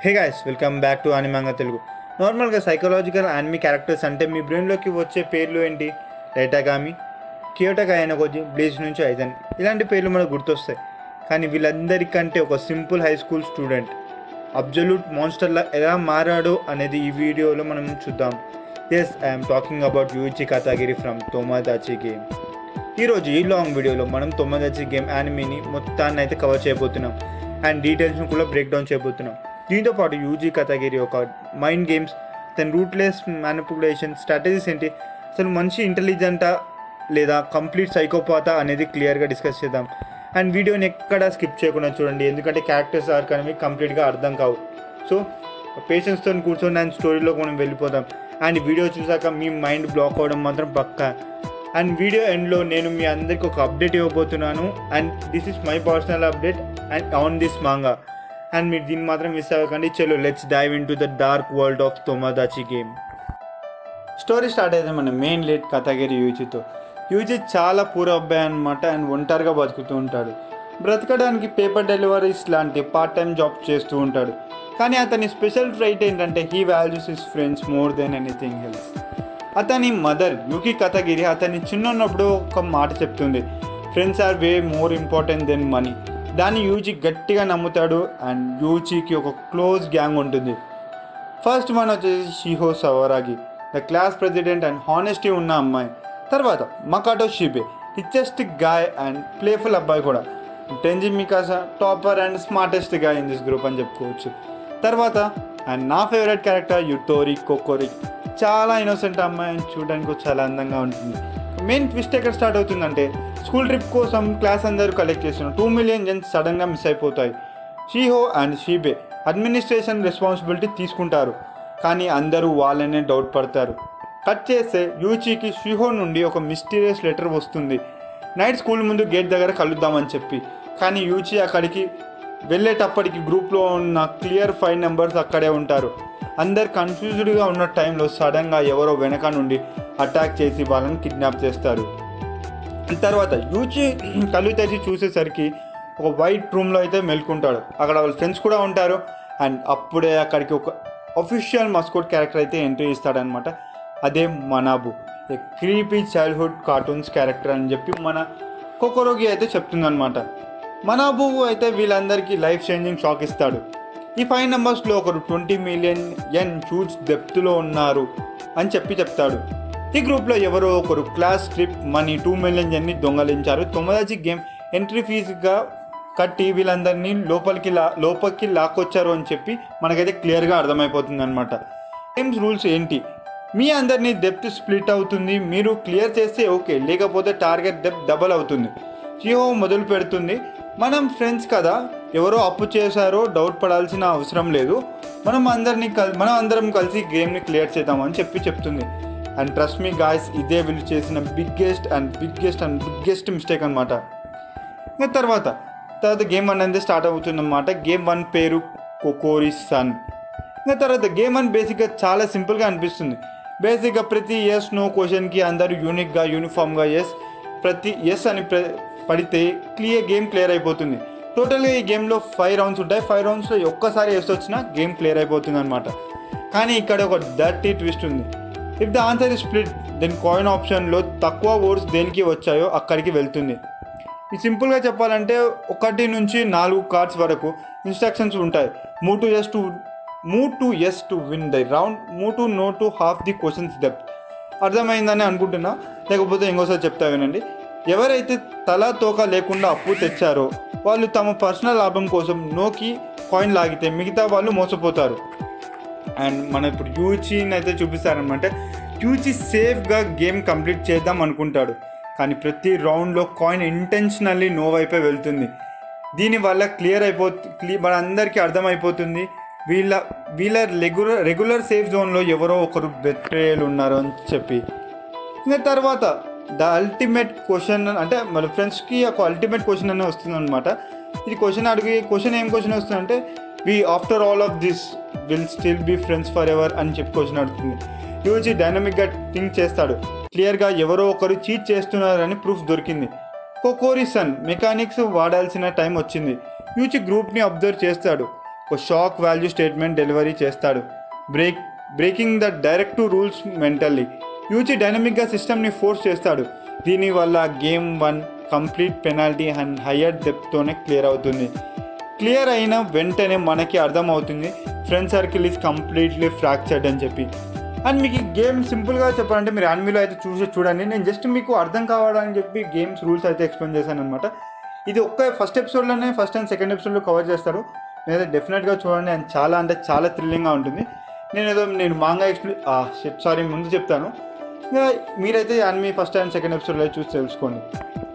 Hey guys, welcome back to Animanga Telugu. నార్మల్గా psychological anime characters అంటే మీ బ్రెయిన్లోకి వచ్చే పేర్లు ఏంటి? డైటాగామి, కియోటగా అయినకొజి, బ్లీచ్ నుంచి ఐజన్, ఇలాంటి పేర్లు మనకు గుర్తొస్తాయి. కానీ వీళ్ళందరికంటే ఒక simple high school student absolute మాన్స్టర్లా ఎలా మారాడో అనేది ఈ వీడియోలో మనం చూద్దాం. Yes, I'm talking about Yuichi Katagiri from Tomodachi game. ఈరోజు ఈ లాంగ్ వీడియోలో మనం తోమోదాచి గేమ్ యానిమీని మొత్తాన్ని అయితే కవర్ చేయబోతున్నాం అండ్ డీటెయిల్స్ని కూడా బ్రేక్ డౌన్ చేయబోతున్నాం. దీంతో పాటు యూజీ కథగిరి ఒక మైండ్ గేమ్స్, తన రూట్లెస్ మ్యానిపులేషన్ స్ట్రాటజీస్ ఏంటి, అసలు మనిషి ఇంటెలిజెంటా లేదా కంప్లీట్ సైకోపాతా అనేది క్లియర్గా డిస్కస్ చేద్దాం. అండ్ వీడియోని ఎక్కడ స్కిప్ చేయకుండా చూడండి, ఎందుకంటే క్యారెక్టర్స్ ఆర్క్ అనేవి కంప్లీట్గా అర్థం కావు. సో పేషెన్స్తో కూర్చొని అండ్ స్టోరీలోకి మనం వెళ్ళిపోదాం. అండ్ వీడియో చూసాక మీ మైండ్ బ్లాక్ అవ్వడం మాత్రం పక్కా. అండ్ వీడియో ఎండ్లో నేను మీ అందరికీ ఒక అప్డేట్ ఇవ్వబోతున్నాను. And this is my personal update and on this manga. And మీరు దీన్ని మాత్రం మిస్ అవ్వకండి. చలో let's dive into the dark world of Tomodachi game. Story start అయితే మన మెయిన్ లీడ్ కథగిరి యూజితో. యూజి చాలా పూర్ అబ్బాయి అనమాట అండ్ ఒంటరిగా బతుకుతూ ఉంటాడు. బ్రతకడానికి పేపర్ డెలివరీస్ లాంటి పార్ట్ టైం జాబ్ చేస్తూ ఉంటాడు. కానీ అతని స్పెషల్ ట్రైట్ ఏంటంటే he values his friends more than anything else. అతని మదర్ యూకి కథగిరి అతన్ని చిన్నప్పుడు ఒక మాట చెప్తుంది, friends are way more important than money. దాన్ని యూజీ గట్టిగా నమ్ముతాడు. అండ్ యూజీకి ఒక క్లోజ్ గ్యాంగ్ ఉంటుంది. ఫస్ట్ వన్ వచ్చేసి Shiho Sawaragi, the class president and honesty ఉన్న అమ్మాయి. తర్వాత Makoto Shibe, richest guy and playful అబ్బాయి కూడా. Tenji Mikasa, topper and smartest guy in this group అని చెప్పుకోవచ్చు. తర్వాత అండ్ నా ఫేవరెట్ క్యారెక్టర్ యుటోరి కొకోరి, చాలా ఇన్నోసెంట్ అమ్మాయి అండ్ చూడడానికి చాలా అందంగా ఉంటుంది. మెయిన్ ట్విస్ట్ ఎక్కడ స్టార్ట్ అవుతుందంటే, స్కూల్ ట్రిప్ కోసం క్లాస్ అందరూ కలెక్ట్ చేస్తున్నారు. 2 మిలియన్ జెన్స్ సడన్గా మిస్ అయిపోతాయి. షీహో అండ్ షీబే అడ్మినిస్ట్రేషన్ రెస్పాన్సిబిలిటీ తీసుకుంటారు, కానీ అందరూ వాళ్ళనే డౌట్ పడతారు. కట్ చేస్తే యూచీకి షీహో నుండి ఒక మిస్టీరియస్ లెటర్ వస్తుంది, నైట్ స్కూల్ ముందు గేట్ దగ్గర కలుద్దామని చెప్పి. కానీ యూచీ అక్కడికి వెళ్ళేటప్పటికి గ్రూప్లో ఉన్న క్లియర్ 5 మెంబర్స్ అక్కడే ఉంటారు. అందరు కన్ఫ్యూజ్డ్గా ఉన్న టైంలో సడన్గా ఎవరో వెనక నుండి అటాక్ చేసి వాళ్ళని కిడ్నాప్ చేస్తారు. తర్వాత యూచి కళ్ళు తెరిచి చూసేసరికి ఒక వైట్ రూమ్లో అయితే మెలుకుంటాడు. అక్కడ వాళ్ళ ఫ్రెండ్స్ కూడా ఉంటారు. అండ్ అప్పుడే అక్కడికి ఒక అఫీషియల్ మస్కోట్ క్యారెక్టర్ అయితే ఎంట్రీ ఇస్తాడనమాట. అదే మనాబు, ఏ క్రీపీ చైల్డ్హుడ్ కార్టూన్స్ క్యారెక్టర్ అని చెప్పి మన కొకొరోగి అయితే చెప్తుందనమాట. మనాబు అయితే వీళ్ళందరికీ లైఫ్ చేంజింగ్ షాక్ ఇస్తాడు. ఈ 5 మెంబర్స్లో ఒకరు 20 మిలియన్ యెన్ హ్యూజ్ డెప్త్లో ఉన్నారు అని చెప్తాడు. ఈ గ్రూప్లో ఎవరో ఒకరు క్లాస్ ట్రిప్ మనీ 2 మిలియన్ యెన్ని దొంగలించారు. తోమోదాచి గేమ్ ఎంట్రీ ఫీజుగా కట్టి వీళ్ళందరినీ లోపలికి లాక్కొచ్చారు అని చెప్పి మనకైతే క్లియర్గా అర్థమైపోతుంది అనమాట. గేమ్స్ రూల్స్ ఏంటి? మీ అందరినీ డెప్త్ స్ప్లిట్ అవుతుంది. మీరు క్లియర్ చేస్తే ఓకే, లేకపోతే టార్గెట్ డెప్త్ డబల్ అవుతుంది. షిహో మొదలు పెడుతుంది, మనం ఫ్రెండ్స్ కదా, ఎవరో అప్పు చేశారో డౌట్ పడాల్సిన అవసరం లేదు, మనం అందరం కలిసి గేమ్ని క్లియర్ చేద్దామని చెప్తుంది. అండ్ ట్రస్ట్ మీ గాయ్స్, ఇదే వీళ్ళు చేసిన బిగ్గెస్ట్ మిస్టేక్ అనమాట. ఇంకా తర్వాత గేమ్ 1 అనేది స్టార్ట్ అవుతుందన్నమాట. గేమ్ 1 పేరు కొకోరి సన్. ఇంకా తర్వాత గేమ్ 1 బేసిక్గా చాలా సింపుల్గా అనిపిస్తుంది. బేసిక్గా ప్రతి ఎస్ నో క్వశ్చన్కి అందరూ యూనిఫామ్గా ప్రతి ఎస్ అని పడితే గేమ్ క్లియర్ అయిపోతుంది. టోటల్గా ఈ గేమ్లో 5 రౌండ్స్ ఉంటాయి. 5 రౌండ్స్లో ఒక్కసారి ఎస్ వచ్చినా గేమ్ క్లియర్ అయిపోతుంది అనమాట. కానీ ఇక్కడ ఒక డర్టీ ట్విస్ట్ ఉంది. If the answer is split, then coin ఆప్షన్లో తక్కువ ఓట్స్ దేనికి వచ్చాయో అక్కడికి వెళ్తుంది. ఇది సింపుల్గా చెప్పాలంటే 1 నుంచి 4 కార్డ్స్ వరకు ఇన్స్ట్రక్షన్స్ ఉంటాయి. Move to yes to win the round, move to no to half the questions depth. అర్థమైందని అనుకుంటున్నా, లేకపోతే ఇంకోసారి చెప్తా వినండి. ఎవరైతే తల తోక లేకుండా అప్పు తెచ్చారో వాళ్ళు తమ పర్సనల్ లాభం కోసం నోకి కాయిన్ లాగితే మిగతా వాళ్ళు మోసపోతారు. అండ్ మనం ఇప్పుడు యూచీని అయితే చూపిస్తారనమాట. యూచీ సేఫ్గా గేమ్ కంప్లీట్ చేద్దాం అనుకుంటాడు, కానీ ప్రతి రౌండ్లో కాయిన్ ఇంటెన్షనల్లీ నో వైపే వెళ్తుంది. దీనివల్ల మన అందరికీ అర్థమైపోతుంది వీళ్ళ రెగ్యులర్ సేఫ్ జోన్లో ఎవరో ఒకరు బెట్రేయలు ఉన్నారు అని చెప్పి. ఇంకా తర్వాత ద అల్టిమేట్ క్వశ్చన్ అంటే మన ఫ్రెండ్స్కి ఒక అల్టిమేట్ క్వశ్చన్ అనే వస్తుంది అనమాట. ఇది ఏం క్వశ్చన్ వస్తుందంటే, we after all of this will still be friends forever అని చెప్పి క్వశ్చన్ అడుగుతుంది. యూజీ డైనమిక్గా థింక్ చేస్తాడు. క్లియర్గా ఎవరో ఒకరు చీట్ చేస్తున్నారని ప్రూఫ్ దొరికింది. కొకోరి సన్ మెకానిక్స్ వాడాల్సిన టైం వచ్చింది. యూజీ గ్రూప్ని అబ్జర్వ్ చేస్తాడు. ఒక షాక్ వాల్యూ స్టేట్మెంట్ డెలివరీ చేస్తాడు, breaking the direct rules mentally. Yuichi డైనమిక్గా సిస్టమ్ని ఫోర్స్ చేస్తాడు. దీనివల్ల game 1 complete penalty and higher డెప్త్తోనే క్లియర్ అవుతుంది. క్లియర్ అయిన వెంటనే మనకి అర్థమవుతుంది friend circle is completely fractured అని చెప్పి. అండ్ మీకు ఈ గేమ్ సింపుల్గా చెప్పాలంటే మీరు యానిమేలో అయితే చూడండి. నేను జస్ట్ మీకు అర్థం కావాలని చెప్పి గేమ్స్ రూల్స్ అయితే ఎక్స్ప్లెయిన్ చేశాను అనమాట. ఇది ఫస్ట్ ఎపిసోడ్లోనే ఫస్ట్ అండ్ సెకండ్ ఎపిసోడ్లో కవర్ చేస్తారు. నేనైతే డెఫినెట్గా చూడండి. అండ్ చాలా థ్రిల్లింగ్గా ఉంటుంది. నేను మాంగా ముందు చెప్తాను. ఇంకా మీరైతే యానిమే ఫస్ట్ అండ్ సెకండ్ ఎపిసోడ్లో చూసి తెలుసుకోండి.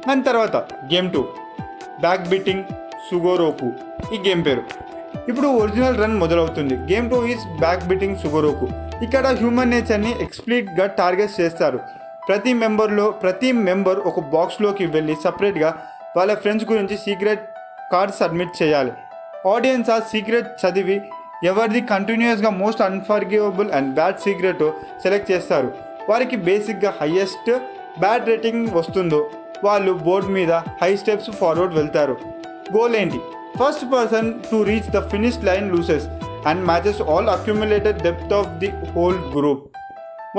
దాని తర్వాత గేమ్ 2 బ్యాక్ బీటింగ్ సుగోరోకు ఈ గేమ్ పేరు. ఇప్పుడు ఒరిజినల్ రన్ మొదలవుతుంది. Game 2 is back beating Sugoroku. ఇక్కడ హ్యూమన్ నేచర్ని ఎక్స్ప్లీట్గా టార్గెట్ చేస్తారు. ప్రతి మెంబర్ ఒక బాక్స్లోకి వెళ్ళి సపరేట్గా వాళ్ళ ఫ్రెండ్స్ గురించి సీక్రెట్ కార్డ్స్ సబ్మిట్ చేయాలి. ఆడియన్స్ ఆ సీక్రెట్ చదివి ఎవరిది కంటిన్యూస్గా most unforgivable and bad secret select చేస్తారు. వారికి బేసిక్గా హయ్యెస్ట్ బ్యాడ్ రేటింగ్ వస్తుందో వాళ్ళు బోర్డు మీద హై స్టెప్స్ ఫార్వర్డ్ వెళ్తారు. గోల్ ఏంటి? First person to reach the finish line loses and matches all accumulated depth of the whole group.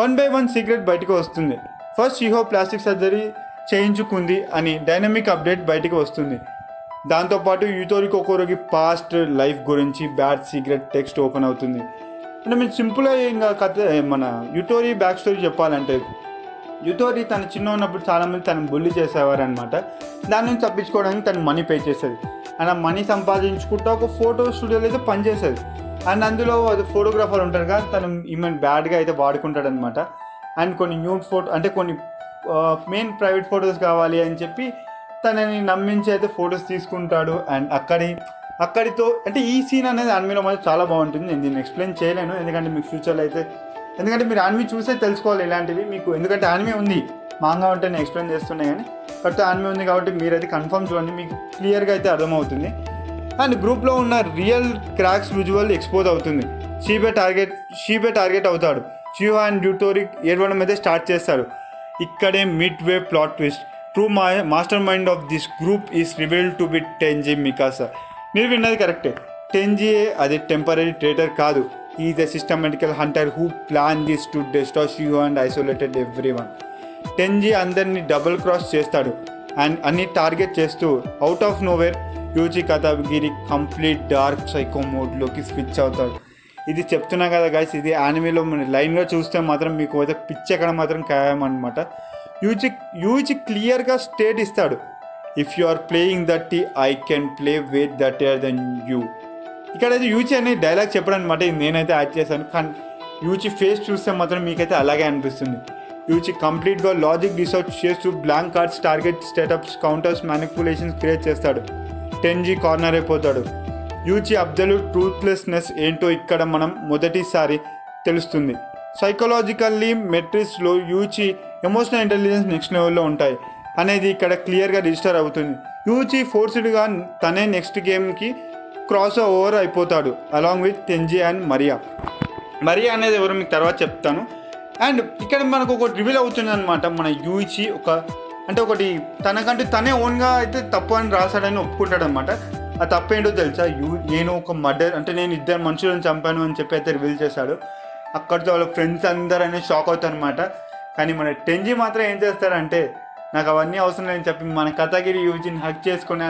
1 by 1 secret బయటకు వస్తుంది. ఫస్ట్ షీహో ప్లాస్టిక్ సర్జరీ చేయించుకుంది అని డైనమిక్ అప్డేట్ బయటకు వస్తుంది. దాంతోపాటు యుటోరి కొకోరోకి పాస్ట్ లైఫ్ గురించి బ్యాడ్ సీక్రెట్ టెక్స్ట్ ఓపెన్ అవుతుంది. అంటే మీరు సింపుల్గా ఇంకా మన యుటోరి బ్యాక్ స్టోరీ చెప్పాలంటే, యుటోరి తను చిన్న ఉన్నప్పుడు చాలామంది తను బుల్లి చేసేవారు అనమాట. దాని నుంచి తప్పించుకోవడానికి తను మనీ పే చేసేది. అండ్ ఆ మనీ సంపాదించుకుంటూ ఒక ఫోటో స్టూడియోలో అయితే పనిచేసేది. అండ్ అందులో ఫోటోగ్రాఫర్ ఉంటారు కదా, తను ఈమెన్ బ్యాడ్గా అయితే వాడుకుంటాడు అనమాట. అండ్ కొన్ని న్యూడ్ ఫోటో అంటే కొన్ని మెయిన్ ప్రైవేట్ ఫొటోస్ కావాలి అని చెప్పి తనని నమ్మించి అయితే ఫొటోస్ తీసుకుంటాడు. అండ్ అక్కడితో అంటే ఈ సీన్ అనేది యానిమేలో మాత్రం చాలా బాగుంటుంది. నేను దీన్ని ఎక్స్ప్లెయిన్ చేయలేను, ఎందుకంటే మీకు ఫ్యూచర్లో అయితే ఎందుకంటే మీరు యానిమే చూసే తెలుసుకోవాలి ఇలాంటివి మీకు. ఎందుకంటే యానిమే ఉంది, మాంగా ఉంటే నేను ఎక్స్ప్లెయిన్ చేస్తున్నాయి కానీ బట్ యానిమే ఉంది కాబట్టి మీరైతే కన్ఫర్మ్ చూడండి, మీకు క్లియర్గా అయితే అర్థమవుతుంది. అండ్ గ్రూప్లో ఉన్న రియల్ క్రాక్స్ విజువల్ ఎక్స్పోజ్ అవుతుంది. షీబే టార్గెట్ అవుతాడు. షియో అండ్ యుటోరి ఏడవడం అయితే స్టార్ట్ చేస్తారు. ఇక్కడే midway plot twist. True mastermind of this group is revealed to be Tenji Mikasa. మీరు విన్నది కరెక్టే, టెంజీయే, అది టెంపరీ ట్రేటర్ కాదు. Is a systematical hunter who plan this to destroy Shiho and isolated everyone. Tenji అందరినీ double cross చేస్తాడు and అన్ని target చేస్తూ out of nowhere Yuichi Katagiri complete dark psycho మోడ్లోకి స్విచ్ అవుతాడు. ఇది చెప్తున్నా కదా గైస్, ఇది యానిమేలో లైన్గా చూస్తే మాత్రం మీకు అయితే పిచ్చెక్కడ మాత్రం ఖాయమన్నమాట. యూచి క్లియర్గా స్టేట్ ఇస్తాడు, ఇఫ్ యు ఆర్ ప్లేయింగ్ దట్టి I can play way dirtier than you. ఇక్కడైతే యూచి అనే డైలాగ్ చెప్పడం అనమాట, ఇది నేనైతే యాడ్ చేశాను. కానీ యూచి ఫేస్ చూస్తే మాత్రం మీకైతే అలాగే అనిపిస్తుంది. యూచి కంప్లీట్గా లాజిక్ డిసౌట్ చేస్తూ blank cards, target setups, counters, manipulations create చేస్తాడు. టెంజీ కార్నర్ అయిపోతాడు. యూచి అబ్సల్యూట్ ట్రూత్లెస్నెస్ ఏంటో ఇక్కడ మనం మొదటిసారి తెలుస్తుంది. సైకలాజికల్లీ మెట్రిక్స్లో యూచి ఎమోషనల్ ఇంటెలిజెన్స్ నెక్స్ట్ లెవెల్లో ఉంటాయి అనేది ఇక్కడ క్లియర్గా రిజిస్టర్ అవుతుంది. యూచి ఫోర్స్డ్గా తనే నెక్స్ట్ గేమ్కి క్రాస్ ఓవర్ అయిపోతాడు అలాంగ్ విత్ టెంజీ అండ్ మరియా అనేది ఎవరు మీకు తర్వాత చెప్తాను. అండ్ ఇక్కడ మనకు ఒకటి రివీల్ అవుతుంది అనమాట. మన యూచి ఒకటి తనకంటూ తనే ఓన్గా అయితే తప్పు అని రాశాడని ఒప్పుకుంటాడు అనమాట. ఆ తప్పు ఏంటో తెలుసా, నేను ఒక మర్డర్ అంటే నేను 2 మనుషులను చంపాను అని చెప్పి అయితే రివీల్ చేశాడు. అక్కడితో వాళ్ళ ఫ్రెండ్స్ అందరూ అనేది షాక్ అవుతారు అనమాట. కానీ మన టెంజీ మాత్రం ఏం చేస్తాడంటే, నాకు అవన్నీ అవసరం లేదని చెప్పి మన కథగిరి యూజిని హక్ చేసుకొని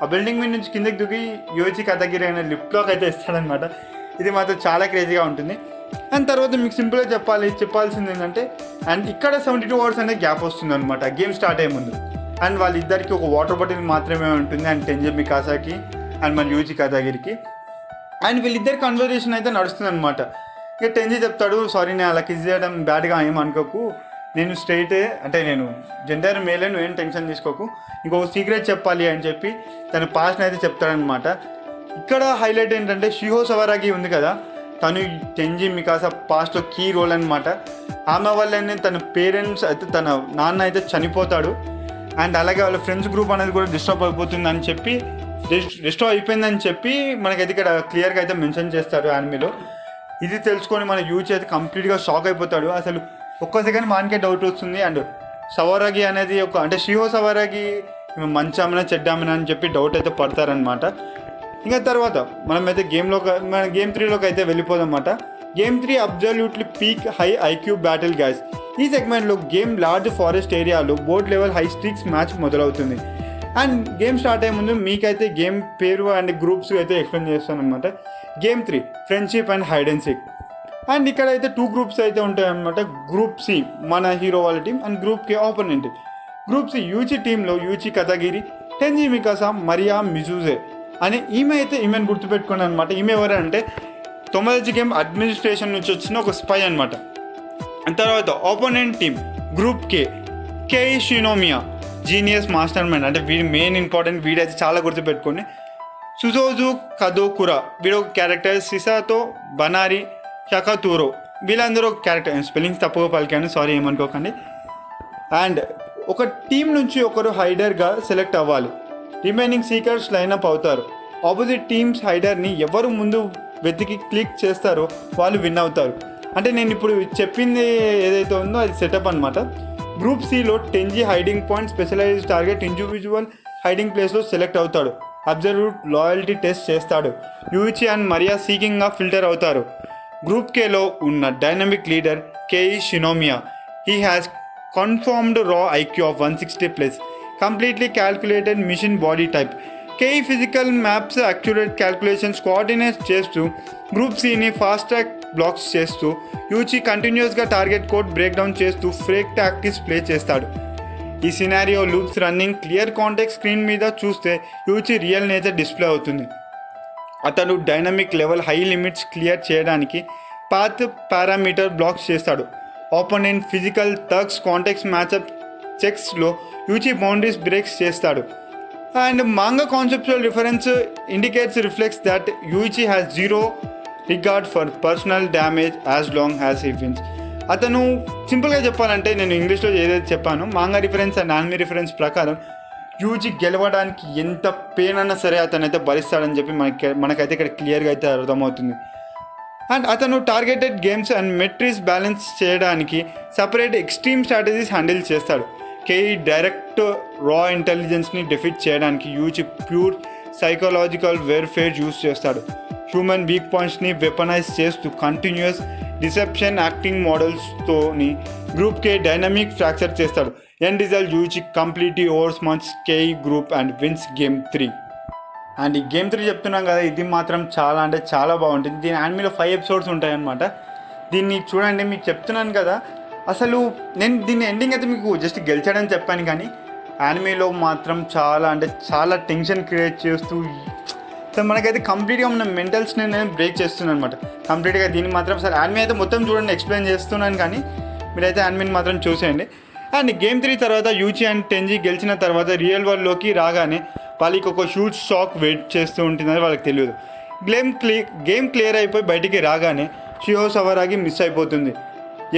ఆ బిల్డింగ్ మీద నుంచి కిందకి దిగి యూజీ కథగిరి అనే లిఫ్ట్లోకి అయితే ఇస్తాడనమాట. ఇది మాత్రం చాలా క్రేజీగా ఉంటుంది. అండ్ తర్వాత మీకు సింపుల్గా చెప్పాల్సింది ఏంటంటే, అండ్ ఇక్కడ 72 hours అనే గ్యాప్ వస్తుంది అనమాట గేమ్ స్టార్ట్ అయ్యే ముందు. అండ్ వాళ్ళిద్దరికి ఒక వాటర్ బాటిల్ మాత్రమే ఉంటుంది, అండ్ టెంజీ మికాసాకి అండ్ మన యూజీ కథగిరికి. అండ్ వీళ్ళిద్దరి కన్వర్జేషన్ అయితే నడుస్తుంది అనమాట. ఇక టెంజీ చెప్తాడు, సారీ నేను అలా కిస్ చేయడం బ్యాడ్గా ఏమనుకోకు, నేను స్ట్రైటే అంటే నేను జెండర్ మేలే, నువ్వేం టెన్షన్ తీసుకోకు, ఇంకొక సీక్రెట్ చెప్పాలి అని చెప్పి తన పాస్ట్ని అయితే చెప్తాడనమాట. ఇక్కడ హైలైట్ ఏంటంటే షిహో సవరాగి ఉంది కదా, తను టెంజీ మికాసా పాస్ట్లో కీ రోల్ అనమాట. ఆమె వల్లనే తన పేరెంట్స్ అయితే తన నాన్న అయితే చనిపోతాడు. అండ్ అలాగే వాళ్ళ ఫ్రెండ్స్ గ్రూప్ అనేది కూడా డిస్టర్బ్ అయిపోతుందని చెప్పి డిస్టర్బ్ అయిపోయిందని చెప్పి మనకైతే ఇక్కడ క్లియర్గా అయితే మెన్షన్ చేస్తారు యానిమేలో. ఇది తెలుసుకొని మన యూచి అయితే కంప్లీట్గా షాక్ అయిపోతాడు. అసలు ఒక్క సెకండ్ మనకే డౌట్ వస్తుంది. అండ్ సవరాగి అనేది అంటే షిహో సవరాగి మంచామనా చెడ్డామనా అని చెప్పి డౌట్ అయితే పడతారనమాట. ఇంకా తర్వాత మనమైతే మన గేమ్ 3లోకి అయితే వెళ్ళిపోదన్నమాట. Game 3 absolutely peak high IQ battle గ్యాస్. ఈ సెగ్మెంట్లో గేమ్ లార్జ్ ఫారెస్ట్ ఏరియాలో board level high streaks match మొదలవుతుంది. అండ్ గేమ్ స్టార్ట్ అయ్యే ముందు మీకైతే గేమ్ పేరు అండ్ గ్రూప్స్ అయితే ఎక్స్ప్లెయిన్ చేస్తాను అనమాట. Game 3 friendship and hide and seek. And ఇక్కడ అయితే 2 గ్రూప్స్ అయితే ఉంటాయి అనమాట. గ్రూప్ సి మన హీరో వాళ్ళ team and group K opponent. Group C యూచి టీంలో యూచి కథగిరి, టెంజీ మికాసా, మరియా మిజుజే అని ఈమెను గుర్తుపెట్టుకున్నాను అనమాట. ఈమె ఎవరంటే తొమదచి గేమ్ అడ్మినిస్ట్రేషన్ నుంచి వచ్చిన ఒక స్పై అనమాట. తర్వాత ఆపోనెంట్ టీం గ్రూప్ కే షినోమియా, జీనియస్ మాస్టర్ మైండ్. అంటే వీడి మెయిన్ ఇంపార్టెంట్, వీడైతే చాలా గుర్తుపెట్టుకోండి. సుజోజు కదోకురా వీడు ఒక క్యారెక్టర్. సిసాతో బనారి షకతూరో వీళ్ళందరూ ఒక క్యారెక్టర్. స్పెల్లింగ్స్ తప్పుగా పలికాను, సారీ ఏమనుకోకండి. అండ్ ఒక టీం నుంచి ఒకరు హైడర్గా సెలెక్ట్ అవ్వాలి. రిమైనింగ్ సీకర్స్ లైనప్ అవుతారు. ఆపోజిట్ టీమ్స్ హైడర్ని ఎవరు ముందు వెతికి క్లిక్ చేస్తారో వాళ్ళు విన్ అవుతారు. అంటే నేను ఇప్పుడు చెప్పింది ఏదైతే ఉందో అది సెటప్ అనమాట. గ్రూప్ సిలో Tenji hiding point specialized target individual hiding ప్లేస్లో సెలెక్ట్ అవుతాడు. అబ్జర్వ్డ్ లాయల్టీ టెస్ట్ చేస్తాడు. యూచి అండ్ మరియా సీకింగ్గా ఫిల్టర్ అవుతారు. గ్రూప్ కేలో ఉన్న dynamic leader Kei Shinomiya. He has confirmed raw IQ of 160+, completely calculated mission body type. Kei physical maps accurate calculations coordinate చేస్తూ group సిని fast track blocks చేస్తూ Yuichi కంటిన్యూస్గా target code break down చేస్తూ fake tactics play చేస్తాడు. ఈ scenario loops running clear context screen మీద చూస్తే Yuichi real nature display అవుతుంది. అతడు dynamic level high limits clear చేయడానికి పాత్ పారామీటర్ బ్లాక్స్ చేస్తాడు. Opponent physical thugs context matchup చెక్స్లో యూచి బౌండరీస్ బ్రేక్స్ చేస్తాడు. And manga conceptual reference indicates reflects that Yuichi has zero regard for personal damage as long has he wins. అతను సింపుల్గా చెప్పాలంటే నేను ఇంగ్లీష్లో ఏదైతే చెప్పానో manga reference and anime reference ప్రకారం యూజీ గెలవడానికి ఎంత పెయిన్ అన్నా సరే అతనైతే భరిస్తాడని చెప్పి మనకైతే ఇక్కడ క్లియర్గా అయితే అర్థమవుతుంది. అండ్ అతను targeted games and metrics balance చేయడానికి సపరేట్ ఎక్స్ట్రీమ్ స్ట్రాటజీస్ హ్యాండిల్ చేస్తాడు. కేఈ డైరెక్ట్ రా ఇంటెలిజెన్స్ని డెఫిట్ చేయడానికి యూజీ ప్యూర్ సైకలాజికల్ వేర్ఫేర్ యూజ్ చేస్తాడు. హ్యూమన్ వీక్ పాయింట్స్ని వెపనైజ్ చేస్తూ కంటిన్యూస్ డిసెప్షన్ యాక్టింగ్ మోడల్స్తోని గ్రూప్ కే డైనమిక్ ఫ్రాక్చర్ చేస్తాడు. ఎండ్ రిజల్ట్ యూచి కంప్లీట్లీ ఓవర్ స్మార్ట్స్ కేఈ group and wins game 3. And ఈ గేమ్ 3 చెప్తున్నాం కదా, ఇది మాత్రం చాలా అంటే చాలా బాగుంటుంది. దీని యానిమేలో 5 ఎపిసోడ్స్ ఉంటాయన్నమాట. దీన్ని చూడండి, మీకు చెప్తున్నాను కదా, అసలు నేను దీన్ని ఎండింగ్ అయితే మీకు జస్ట్ గెలిచాడని చెప్పాను, కానీ యానిమేలో మాత్రం చాలా అంటే చాలా టెన్షన్ క్రియేట్ చేస్తూ సో మనకైతే కంప్లీట్గా మన మెంటల్స్ని నేను బ్రేక్ చేస్తున్నాను అనమాట కంప్లీట్గా. దీన్ని మాత్రం సరే యానిమే అయితే మొత్తం చూడండి, ఎక్స్ప్లెయిన్ చేస్తున్నాను, కానీ మీరైతే యానిమేని మాత్రం చూసేయండి. అండ్ గేమ్ 3 తర్వాత యూచి అండ్ టెంజీ గెలిచిన తర్వాత రియల్ వరల్డ్లోకి రాగానే వాళ్ళకి ఒక హ్యూజ్ షాక్ వెయిట్ చేస్తూ ఉంటుందని వాళ్ళకి తెలియదు. గేమ్ క్లియర్ అయిపోయి బయటికి రాగానే షియో సవరాగి మిస్ అయిపోతుంది.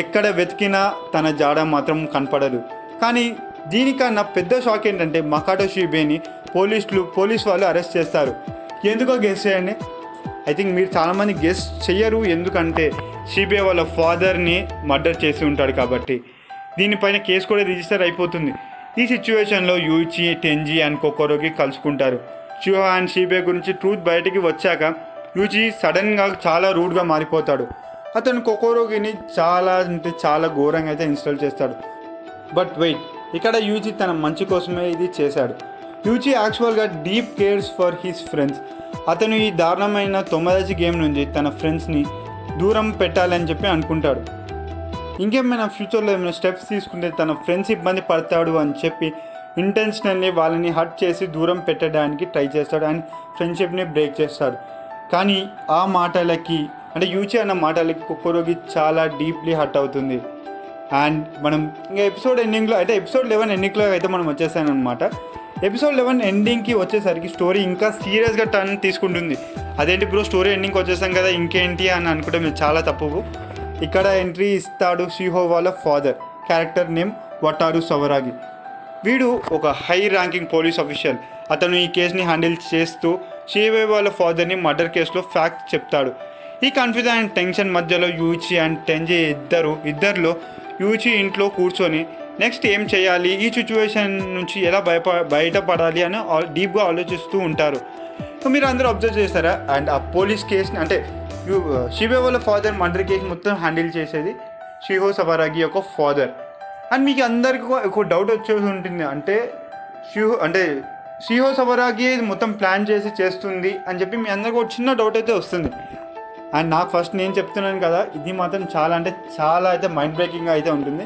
ఎక్కడ వెతికినా తన జాడ మాత్రం కనపడదు. కానీ దీనికన్నా పెద్ద షాక్ ఏంటంటే మకాటో షిబేని పోలీస్ వాళ్ళు అరెస్ట్ చేస్తారు. ఎందుకో గెస్ చేయండి. ఐ థింక్ మీరు చాలామంది గెస్ చెయ్యరు, ఎందుకంటే షిబే వాళ్ళ ఫాదర్ని మర్డర్ చేసి ఉంటాడు కాబట్టి. దీనిపైన కేసు కూడా రిజిస్టర్ అయిపోతుంది. ఈ సిచ్యువేషన్లో యూచి, టెంజీ అండ్ కొకోరోకి కలుసుకుంటారు. షియో అండ్ షిబే గురించి ట్రూత్ బయటికి వచ్చాక యూచి సడన్గా చాలా రూడ్గా మారిపోతాడు. అతను కొకోరోగిని చాలా అంటే చాలా ఘోరంగా అయితే ఇన్స్టాల్ చేస్తాడు. బట్ వెయిట్, ఇక్కడ యూచి తన మంచి కోసమే ఇది చేశాడు. యూచి యాక్చువల్గా deep cares for his friends. అతను ఈ దారుణమైన తొమదచి గేమ్ నుంచి తన ఫ్రెండ్స్ని దూరం పెట్టాలని చెప్పి అనుకుంటాడు. ఇంకేమైనా ఫ్యూచర్లో ఏమైనా స్టెప్స్ తీసుకుంటే తన ఫ్రెండ్స్ ఇబ్బంది పడతాడు అని చెప్పి ఇంటెన్షనల్లీ వాళ్ళని హర్ట్ చేసి దూరం పెట్టడానికి ట్రై చేస్తాడు అండ్ ఫ్రెండ్షిప్ని బ్రేక్ చేస్తాడు. కానీ ఆ మాటలకి అంటే యూచి అన్న మాటలకి కొకోరోకి చాలా డీప్లీ హర్ట్ అవుతుంది. అండ్ మనం ఇంకా ఎపిసోడ్ ఎండింగ్లో అయితే ఎపిసోడ్ 11 ఎండింగ్లో అయితే మనం వచ్చేసానమాట. ఎపిసోడ్ 11 ఎండింగ్కి వచ్చేసరికి స్టోరీ ఇంకా సీరియస్గా టర్న్ తీసుకుంటుంది. అదేంటి బ్రో, స్టోరీ ఎండింగ్కి వచ్చేసాం కదా ఇంకేంటి అని అనుకుంటే మీరు చాలా తప్పు. ఇక్కడ ఎంట్రీ ఇస్తాడు షిహో వాళ్ళ ఫాదర్, క్యారెక్టర్ నేమ్ వటారు సవరాగి. వీడు ఒక హై ర్యాంకింగ్ పోలీస్ ఆఫీషియల్. అతను ఈ కేసుని హ్యాండిల్ చేస్తూ షిహో వాళ్ళ ఫాదర్ని మర్డర్ కేసులో ఫ్యాక్ట్ చెప్తాడు. ఈ కన్ఫ్యూజన్ అండ్ టెన్షన్ మధ్యలో యూచి అండ్ టెంజీ ఇద్దరిలో యూచి ఇంట్లో కూర్చొని నెక్స్ట్ ఏం చేయాలి, ఈ సిచ్యువేషన్ నుంచి ఎలా బయటపడాలి అని డీప్గా ఆలోచిస్తూ ఉంటారు. సో మీరు అందరూ అబ్జర్వ్ చేస్తారా? అండ్ ఆ పోలీస్ కేస్ని అంటే షిబే వాళ్ళ ఫాదర్ మర్డర్ కేసు మొత్తం హ్యాండిల్ చేసేది షిహో సబారాగి యొక్క ఫాదర్. అండ్ మీకు అందరికీ ఒక డౌట్ వచ్చేసి ఉంటుంది, అంటే షిహో సబారాగి మొత్తం ప్లాన్ చేస్తుంది అని చెప్పి మీ అందరికీ ఒక చిన్న డౌట్ అయితే వస్తుంది. అండ్ నాకు ఫస్ట్ నేను చెప్తున్నాను కదా, ఇది మాత్రం చాలా అయితే మైండ్ బ్రేకింగ్గా అయితే ఉంటుంది.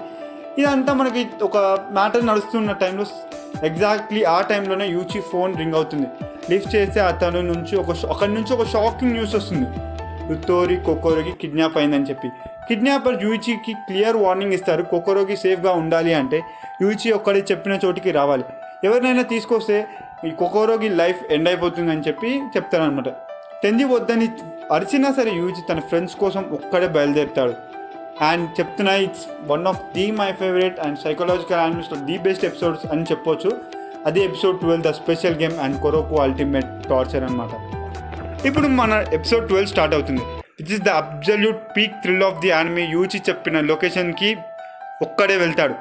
ఇదంతా మనకి ఒక మ్యాటర్ నడుస్తున్న టైంలో ఎగ్జాక్ట్లీ ఆ టైంలోనే యూచి ఫోన్ రింగ్ అవుతుంది. లిఫ్ట్ చేస్తే అతను అక్కడి నుంచి ఒక షాకింగ్ న్యూస్ వస్తుంది. యుతోరి కొకోరోకి కిడ్నాప్ అయిందని చెప్పి. కిడ్నాపర్ యూచికి క్లియర్ వార్నింగ్ ఇస్తారు, కొకోరోకి సేఫ్గా ఉండాలి అంటే యూచి ఒక్కడే చెప్పిన చోటికి రావాలి, ఎవరినైనా తీసుకొస్తే ఈ కొకోరోకి లైఫ్ ఎండ్ అయిపోతుందని చెప్పి చెప్తారనమాట. టెంజి వద్దని అరిచినా సరే యూచి తన ఫ్రెండ్స్ కోసం ఒక్కడే బయలుదేరుతాడు. అండ్ చెప్తున్నా, it's one of my favourite and psychological animation the best episodes అని చెప్పొచ్చు. అదే episode 12 the special game and కొరోకు అల్టిమేట్ టార్చర్ అనమాట. ఇప్పుడు మన ఎపిసోడ్ 12 స్టార్ట్ అవుతుంది, which is the absolute peak thrill of the anime. Yuichi చెప్పిన లొకేషన్కి ఒక్కడే వెళ్తాడు.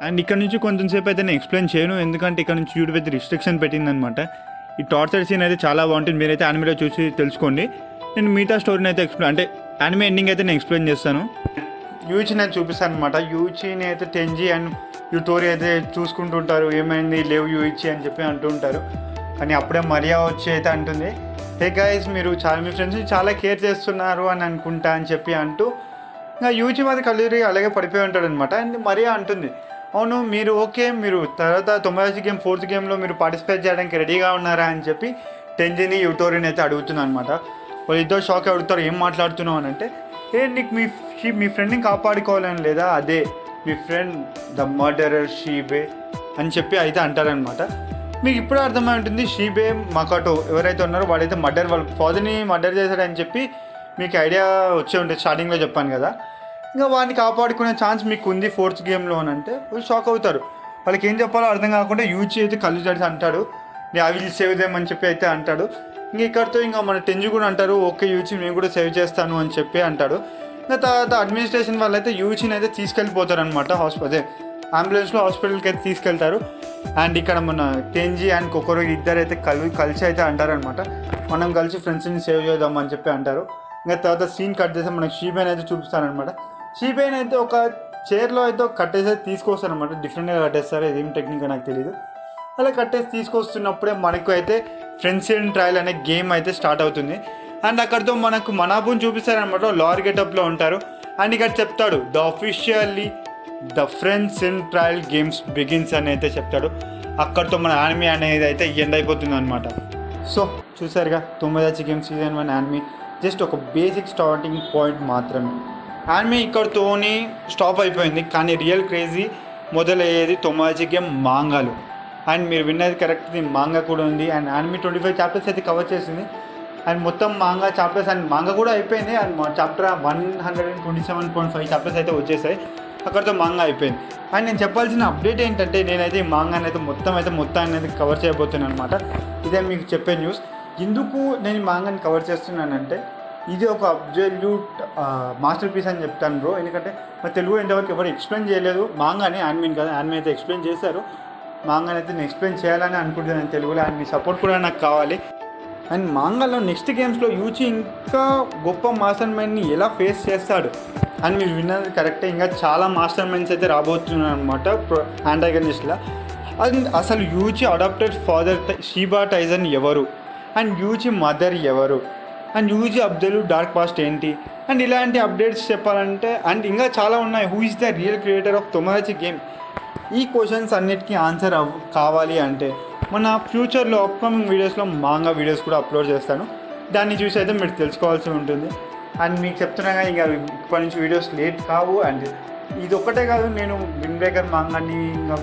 అండ్ ఇక్కడ నుంచి కొంచెం సేపు అయితే నేను ఎక్స్ప్లెయిన్ చేయను, ఎందుకంటే ఇక్కడ నుంచి యూట్యూబ్ అయితే రిస్ట్రిక్షన్ పెట్టిందనమాట. ఈ టార్చర్ సీన్ అయితే చాలా బాగుంటుంది, మీరైతే యానిమేలో చూసి తెలుసుకోండి. నేను మిగతా స్టోరీని అయితే అంటే యానిమే ఎండింగ్ అయితే నేను ఎక్స్ప్లెయిన్ చేస్తాను. యూచిని అయితే చూపిస్తాను అనమాట. యూచిని అయితే టెంజి అండ్ యుటోరి అయితే చూసుకుంటుంటారు, ఏమైంది లేవు యూచి అని చెప్పి అంటుంటారు. కానీ అప్పుడే మరియా వచ్చి అయితే అంటుంది, హే గైస్ మీరు మీ ఫ్రెండ్స్ని చాలా కేర్ చేస్తున్నారు అని అనుకుంటా అని చెప్పి అంటూ ఇంకా యూచి మీద కళ్ళూరి అలాగే పడిపోయి ఉంటాడు అనమాట. అండ్ మరియా అంటుంది, అవును మీరు మీరు తర్వాత 9వ గేమ్ 4th గేమ్లో మీరు పార్టిసిపేట్ చేయడానికి రెడీగా ఉన్నారా అని చెప్పి టెంజిని యుటోరిని అయితే అడుగుతున్నాను అనమాట. వాళ్ళు ఇద్దరు షాక్ అడుగుతారు, ఏం మాట్లాడుతున్నావు అని అంటే, నీకు మీ ఫ్రెండ్ని కాపాడుకోవాలని లేదా, అదే మీ ఫ్రెండ్ ద మర్డరర్ షీబే అని చెప్పి అయితే అంటారనమాట. మీకు ఇప్పుడు అర్థమై ఉంటుంది, షీబే మకాటో ఎవరైతే ఉన్నారో వాడైతే వాళ్ళ ఫాదర్ని మర్డర్ చేశాడని చెప్పి మీకు ఐడియా వచ్చే ఉంటుంది, స్టార్టింగ్లో చెప్పాను కదా. ఇంకా వాడిని కాపాడుకునే ఛాన్స్ మీకు ఉంది 4th గేమ్లో అని అంటే వాళ్ళు షాక్ అవుతారు. వాళ్ళకి ఏం చెప్పాలో అర్థం కాకుండా యూచి అయితే కళ్ళు జడిసి అంటాడు, ఐ విల్ సేవ్ దెమ్ అని చెప్పి అయితే అంటాడు. ఇంక ఇక్కడితో ఇంకా మన టెంజి కూడా అంటారు, ఓకే యూచి నేను కూడా సేవ్ చేస్తాను అని చెప్పి అంటాడు. ఇంకా తర్వాత అడ్మినిస్ట్రేషన్ వాళ్ళు అయితే యూచిని అయితే తీసుకెళ్ళిపోతారు అనమాట. అంబులెన్స్లో హాస్పిటల్కి అయితే తీసుకెళ్తారు. అండ్ ఇక్కడ మన టెంజి అండ్ కొకోరో ఇద్దరు అయితే కలిసి అయితే అంటారనమాట, మనం కలిసి ఫ్రెండ్స్ని సేవ్ చేద్దాం అని చెప్పి అంటారు. ఇంకా తర్వాత సీన్ కట్ చేస్తే మనకి షీబేన్ అయితే చూపిస్తారనమాట. షీబేన్ అయితే ఒక చైర్లో అయితే కట్టేసి తీసుకొస్తారనమాట, డిఫరెంట్గా కట్టేస్తారు, ఇదేం టెక్నిక్ నాకు తెలియదు. అలా కట్టేసి తీసుకొస్తున్నప్పుడే మనకు అయితే ఫ్రెండ్స్ ఇన్ ట్రయల్ అనే గేమ్ అయితే స్టార్ట్ అవుతుంది. అండ్ అక్కడితో మనకు మనాబుని చూపిస్తారనమాట, లారీ గెటప్లో ఉంటారు. అండ్ ఇక్కడ చెప్తాడు, the friends in trial games begins అని అయితే చెప్తాడు. అక్కడితో మన యానిమే అనేది అయితే ఎండ్ అయిపోతుంది అనమాట. సో చూసారుగా 9వ గేమ్ సీజన్ 1 యానిమే జస్ట్ ఒక బేసిక్ స్టార్టింగ్ పాయింట్ మాత్రమే. యానిమే ఇక్కడితోని స్టాప్ అయిపోయింది, కానీ రియల్ క్రేజీ మొదలయ్యేది 9వ గేమ్ మాంగాలు. అండ్ మీరు విన్నది కరెక్ట్, మాంగా కూడా ఉంది. అండ్ యానిమే 25 చాప్టర్స్ అయితే కవర్ చేసింది. అండ్ మొత్తం మాంగా చాప్టర్స్ అండ్ మాంగా కూడా అయిపోయింది. అండ్ చాప్టర్ 127.5 చాప్టర్స్ అయితే వచ్చేసాయి, అక్కడితో మాంగా అయిపోయింది. అండ్ నేను చెప్పాల్సిన అప్డేట్ ఏంటంటే, నేనైతే ఈ మాంగాని అయితే మొత్తాన్ని అయితే కవర్ చేయబోతున్నాను అనమాట. ఇదే మీకు చెప్పే న్యూస్. ఎందుకు నేను ఈ మాంగాని కవర్ చేస్తున్నానంటే, ఇది ఒక అబ్సల్యూట్ మాస్టర్ పీస్ అని చెప్తాను బ్రో. ఎందుకంటే మరి తెలుగు ఇంతవరకు ఎవరు ఎక్స్ప్లెయిన్ చేయలేదు మాంగాని, యానిమేని కదా. యానిమే అయితే ఎక్స్ప్లెయిన్ చేశారు, మాంగాని అయితే నేను ఎక్స్ప్లెయిన్ చేయాలని అనుకుంటున్నాను తెలుగులో. అండ్ మీ సపోర్ట్ కూడా నాకు కావాలి. అండ్ మాంగాలో నెక్స్ట్ గేమ్స్లో యూచి ఇంకా గొప్ప మాస్టర్ మైండ్ని ఎలా ఫేస్ చేస్తాడు అని మీరు విన్నది కరెక్టే. ఇంకా చాలా మాస్టర్ మైండ్స్ అయితే రాబోతున్నాయి అనమాట యాంటాగనిస్ట్లా. అండ్ అసలు Yuichi adopted father Shiba Taizan ఎవరు, అండ్ యూచి మదర్ ఎవరు, అండ్ యూజీ అబ్దుల్ డార్క్ పాస్ట్ ఏంటి, అండ్ ఇలాంటి అప్డేట్స్ చెప్పాలంటే అండ్ ఇంకా చాలా ఉన్నాయి. Who is the real creator of Tomodachi game, ఈ క్వశ్చన్స్ అన్నిటికీ ఆన్సర్ కావాలి అంటే మన ఫ్యూచర్లో అప్కమింగ్ వీడియోస్లో మాంగా వీడియోస్ కూడా అప్లోడ్ చేస్తాను, దాన్ని చూసి అయితే మీరు తెలుసుకోవాల్సి ఉంటుంది. అండ్ మీకు చెప్తున్నాగా ఇంకా ఇప్పటి నుంచి వీడియోస్ లేట్ కావు. అండ్ ఇది ఒక్కటే కాదు, నేను విండ్ బ్రేకర్ మాంగాని ఇంకా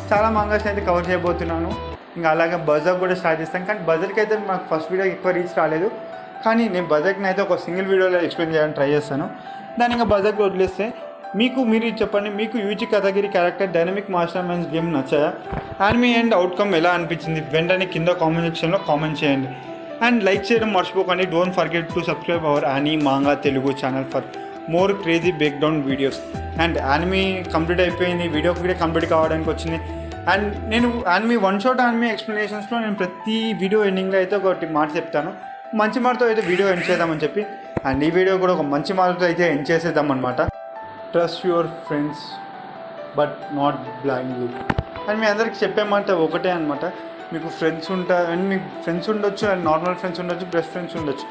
చాలా మాంగాస్ని అయితే కవర్ చేయబోతున్నాను. ఇంకా అలాగే బజర్ కూడా స్టార్ట్ చేస్తాను. కానీ బజర్కి అయితే మాకు ఫస్ట్ వీడియో ఎక్కువ రీచ్ రాలేదు, కానీ నేను బజర్ని అయితే ఒక సింగిల్ వీడియోలో ఎక్స్ప్లెయిన్ చేయడానికి ట్రై చేస్తాను. దాన్ని ఇంకా బజర్కి వదిలేస్తే మీరు చెప్పండి, మీకు Yuji Katagiri character dynamic masterminds మైండ్స్ గేమ్ నచ్చాయా? యానిమే అండ్ అవుట్కమ్ ఎలా అనిపించింది వెంటనే కింద కామెంట్ సెక్షన్లో కామెంట్ చేయండి. అండ్ లైక్ చేయడం మర్చిపోకండి. Don't forget to subscribe our Ani manga Telugu channel for more crazy break down videos. And anime complete అయిపోయింది, వీడియో కూడా కంప్లీట్ కావడానికి వచ్చింది. అండ్ మీ వన్ షాట్ అండ్ మీ ఎక్స్ప్లెనేషన్స్లో నేను ప్రతి వీడియో ఎండింగ్లో అయితే ఒకటి మాట చెప్తాను, మంచి మాటతో అయితే వీడియో ఎండ్ చేద్దామని చెప్పి. అండ్ ఈ వీడియో కూడా ఒక మంచి మాటతో అయితే ఎండ్ చేసేద్దాం అనమాట. Trust your friends but not blindly. And మీ అందరికి చెప్పే మాట ఒకటే అనమాట, మీకు ఫ్రెండ్స్ ఉంటారు అండ్ మీకు ఫ్రెండ్స్ ఉండొచ్చు, అండ్ నార్మల్ ఫ్రెండ్స్ ఉండొచ్చు, బెస్ట్ ఫ్రెండ్స్ ఉండొచ్చు.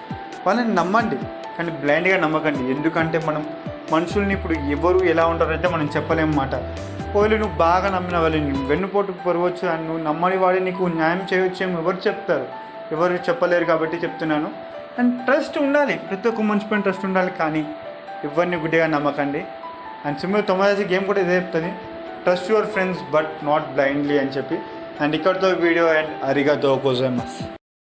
వాళ్ళని నమ్మండి కానీ బ్లైండ్గా నమ్మకండి. ఎందుకంటే మనం మనుషుల్ని ఇప్పుడు ఎవరు ఎలా ఉంటారో అయితే మనం చెప్పలేమన్నమాట. ఒకవేళ నువ్వు బాగా నమ్మిన వాళ్ళని వెన్నుపోటు పొరవచ్చు, అండ్ నువ్వు నమ్మని వాడి నీకు న్యాయం చేయవచ్చేమో ఎవరు చెప్తారు, ఎవరు చెప్పలేరు కాబట్టి చెప్తున్నాను. అండ్ ట్రస్ట్ ఉండాలి, ప్రతి ఒక్క మనిషి పైన ట్రస్ట్ ఉండాలి, కానీ ఎవరిని గుడ్డిగా నమ్మకండి. అండ్ సింపుల్ 9 గేమ్ కూడా ఇదే చెప్తుంది, trust your friends but not blindly అని చెప్పి. అండ్ ఇక్కడితో వీడియో అండ్ అరిగాతో గోజైమస్.